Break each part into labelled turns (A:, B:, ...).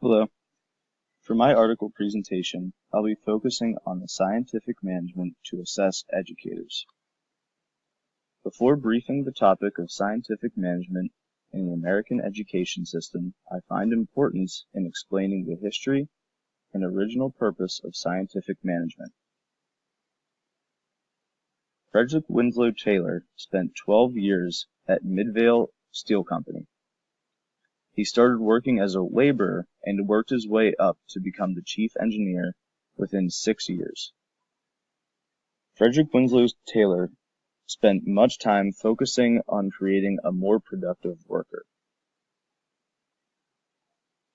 A: Hello. For my article presentation, I'll be focusing on the scientific management to assess educators. Before briefing the topic of scientific management in the American education system, I find importance in explaining the history and original purpose of scientific management. Frederick Winslow Taylor spent 12 years at Midvale Steel Company. He started working as a laborer and worked his way up to become the chief engineer within 6 years. Frederick Winslow Taylor spent much time focusing on creating a more productive worker.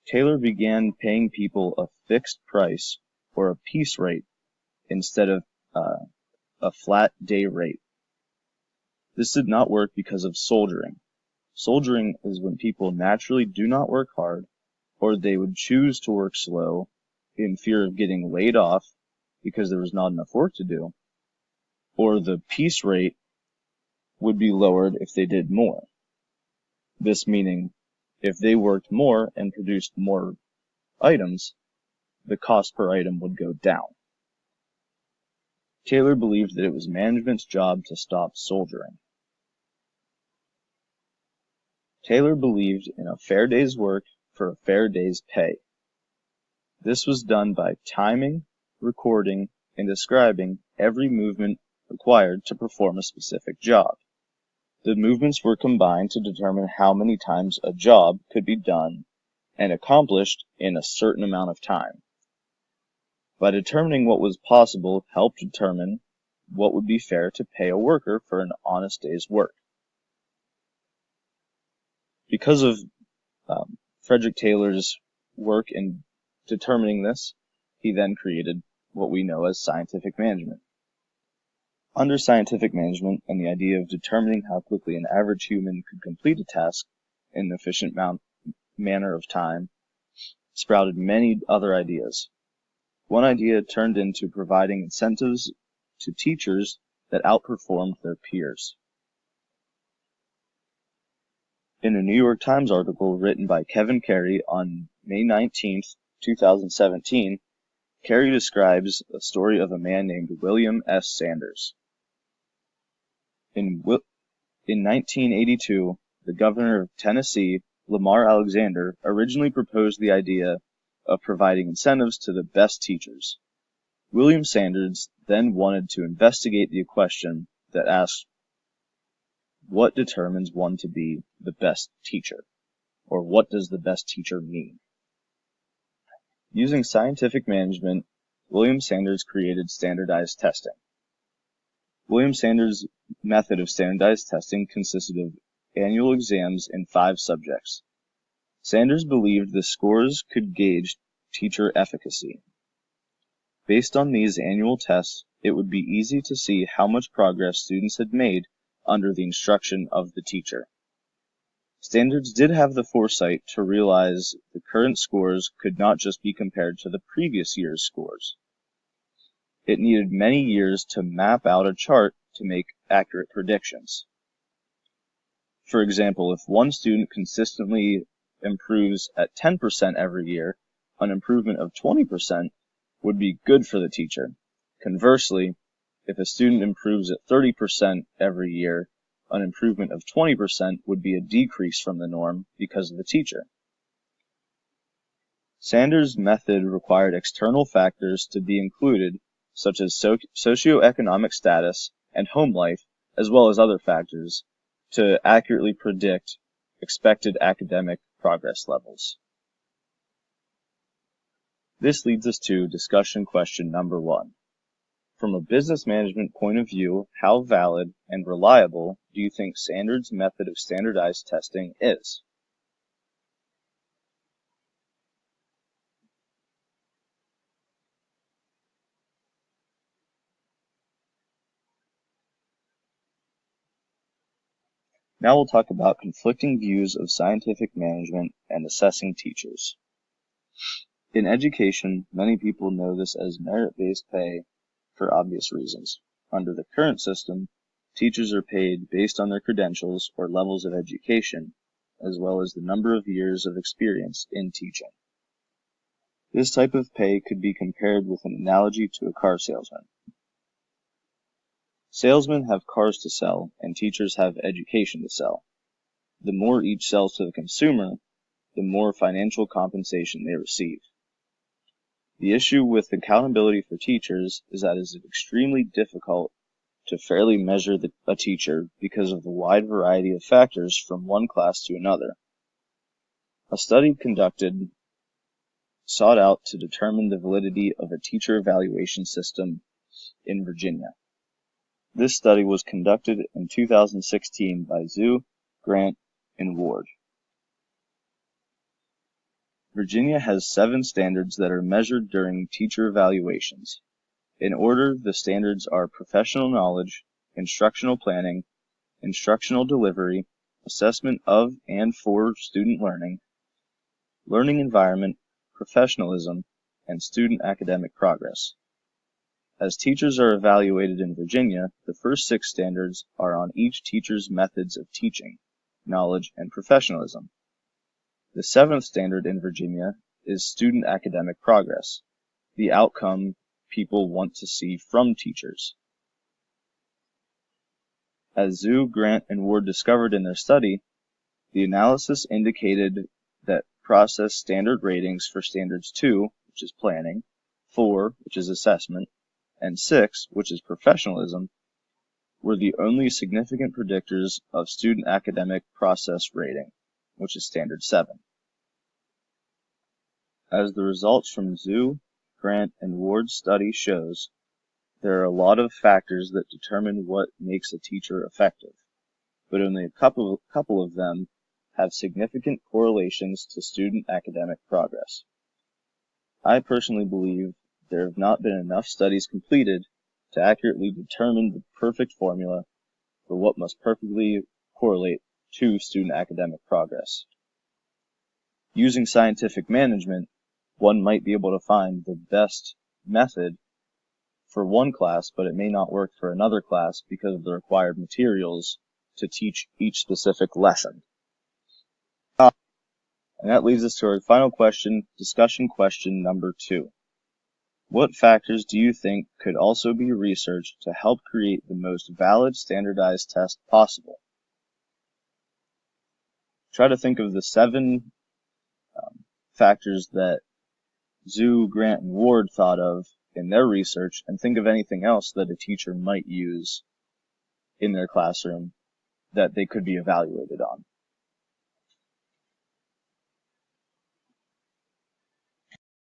A: Taylor began paying people a fixed price or a piece rate instead of a flat day rate. This did not work because of soldiering. Soldiering is when people naturally do not work hard, or they would choose to work slow in fear of getting laid off because there was not enough work to do, or the piece rate would be lowered if they did more. This meaning, if they worked more and produced more items, the cost per item would go down. Taylor believed that it was management's job to stop soldiering. Taylor believed in a fair day's work for a fair day's pay. This was done by timing, recording, and describing every movement required to perform a specific job. The movements were combined to determine how many times a job could be done and accomplished in a certain amount of time. By determining what was possible helped determine what would be fair to pay a worker for an honest day's work. Because of Frederick Taylor's work in determining this, he then created what we know as scientific management. Under scientific management and the idea of determining how quickly an average human could complete a task in an efficient manner of time, sprouted many other ideas. One idea turned into providing incentives to teachers that outperformed their peers. In a New York Times article written by Kevin Carey on May 19, 2017, Carey describes a story of a man named William S. Sanders. In 1982, the governor of Tennessee, Lamar Alexander, originally proposed the idea of providing incentives to the best teachers. William Sanders then wanted to investigate the question that asks, what determines one to be the best teacher? Or what does the best teacher mean? Using scientific management, William Sanders created standardized testing. William Sanders' method of standardized testing consisted of annual exams in 5 subjects. Sanders believed the scores could gauge teacher efficacy. Based on these annual tests, it would be easy to see how much progress students had made under the instruction of the teacher. Sanders did have the foresight to realize the current scores could not just be compared to the previous year's scores. It needed many years to map out a chart to make accurate predictions. For example, if one student consistently improves at 10% every year, an improvement of 20% would be good for the teacher. Conversely, if a student improves at 30% every year, an improvement of 20% would be a decrease from the norm because of the teacher. Sanders' method required external factors to be included, such as socioeconomic status and home life, as well as other factors, to accurately predict expected academic progress levels. This leads us to discussion question number 1. From a business management point of view, how valid and reliable do you think Sanders' method of standardized testing is? Now we'll talk about conflicting views of scientific management and assessing teachers. In education, many people know this as merit-based pay for obvious reasons. Under the current system, teachers are paid based on their credentials or levels of education, as well as the number of years of experience in teaching. This type of pay could be compared with an analogy to a car salesman. Salesmen have cars to sell, and teachers have education to sell. The more each sells to the consumer, the more financial compensation they receive. The issue with accountability for teachers is that it is extremely difficult to fairly measure a teacher because of the wide variety of factors from one class to another. A study conducted sought out to determine the validity of a teacher evaluation system in Virginia. This study was conducted in 2016 by Zhu, Grant, and Ward. Virginia has 7 standards that are measured during teacher evaluations. In order, the standards are professional knowledge, instructional planning, instructional delivery, assessment of and for student learning, learning environment, professionalism, and student academic progress. As teachers are evaluated in Virginia, the first 6 standards are on each teacher's methods of teaching, knowledge, and professionalism. The 7th standard in Virginia is student academic progress, the outcome people want to see from teachers. As Zhu, Grant, and Ward discovered in their study, the analysis indicated that process standard ratings for standards 2, which is planning, 4, which is assessment, and 6, which is professionalism, were the only significant predictors of student academic process rating, which is standard 7. As the results from Zhu, Grant, and Ward's study shows, there are a lot of factors that determine what makes a teacher effective, but only a couple of them have significant correlations to student academic progress. I personally believe there have not been enough studies completed to accurately determine the perfect formula for what must perfectly correlate to student academic progress. Using scientific management, one might be able to find the best method for one class, but it may not work for another class because of the required materials to teach each specific lesson. And that leads us to our final question, discussion question number 2. What factors do you think could also be researched to help create the most valid standardized test possible? Try to think of the 7 factors that Zhu, Grant, and Ward thought of in their research, and think of anything else that a teacher might use in their classroom that they could be evaluated on.